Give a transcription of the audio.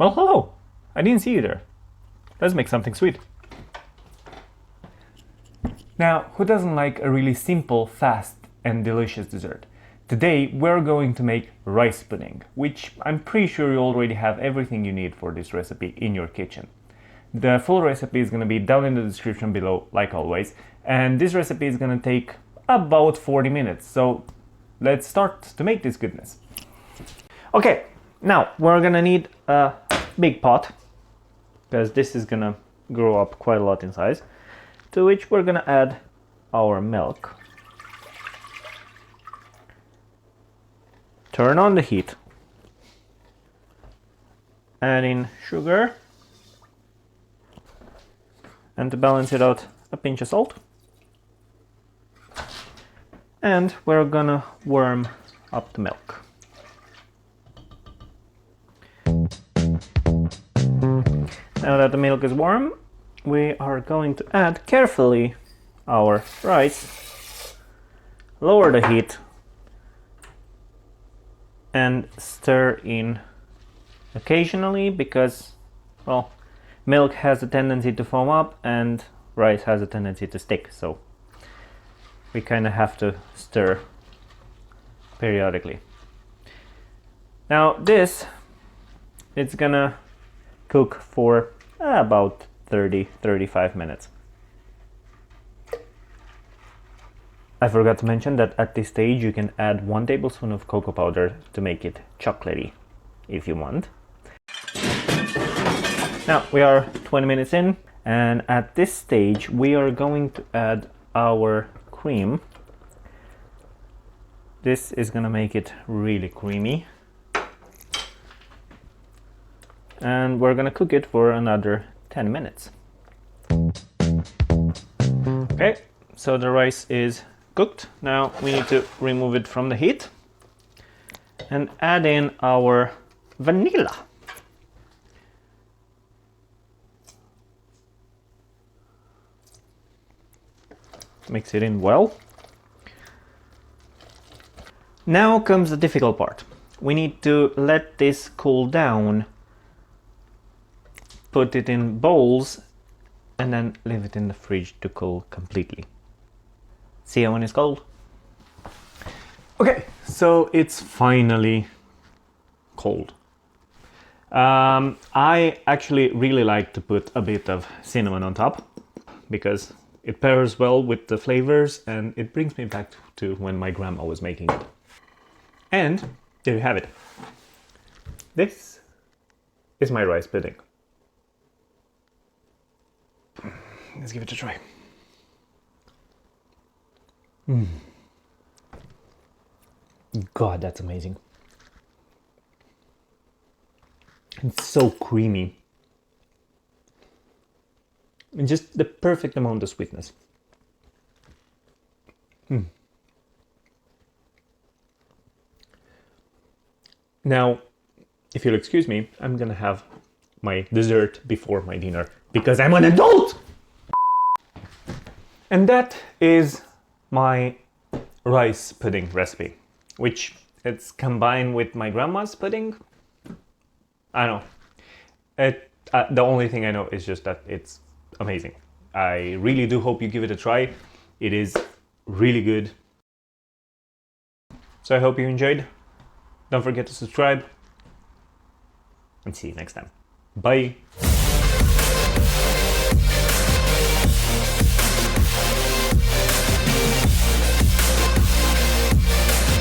Oh, hello! I didn't see you there. Let's make something sweet. Now, who doesn't like a really simple, fast, and delicious dessert? Today, we're going to make rice pudding, which I'm pretty sure you already have everything you need for this recipe in your kitchen. The full recipe is going to be down in the description below, like always, and this recipe is going to take about 40 minutes, so let's start to make this goodness. Okay, now we're going to need a big pot, because this is going to grow up quite a lot in size, to which we're going to add our milk. Turn on the heat. Add in sugar. And to balance it out, a pinch of salt. And we're gonna warm up the milk. Now that the milk is warm, we are going to add carefully our rice, lower the heat, and stir in occasionally because, well, milk has a tendency to foam up and rice has a tendency to stick, so we kind of have to stir periodically. Now this, it's gonna cook for about 30-35 minutes. I forgot to mention that at this stage you can add 1 tablespoon of cocoa powder to make it chocolatey if you want. Now we are 20 minutes in, and at this stage we are going to add our cream. This is gonna make it really creamy. And we're gonna cook it for another 10 minutes. Okay, so the rice is cooked. Now we need to remove it from the heat and add in our vanilla. Mix it in well. Now comes the difficult part. We need to let this cool down, put it in bowls, and then leave it in the fridge to cool completely. See you when it's cold. Okay, so it's finally cold. I actually really like to put a bit of cinnamon on top because it pairs well with the flavors and it brings me back to when my grandma was making it. And there you have it. This is my rice pudding. Let's give it a try. God, that's amazing. It's so creamy. And just the perfect amount of sweetness. Now, if you'll excuse me, I'm gonna have my dessert before my dinner because I'm an adult! And that is my rice pudding recipe, which it's combined with my grandma's pudding. I don't know. The only thing I know is just that it's amazing. I really do hope you give it a try. It is really good. So I hope you enjoyed. Don't forget to subscribe. And see you next time. Bye.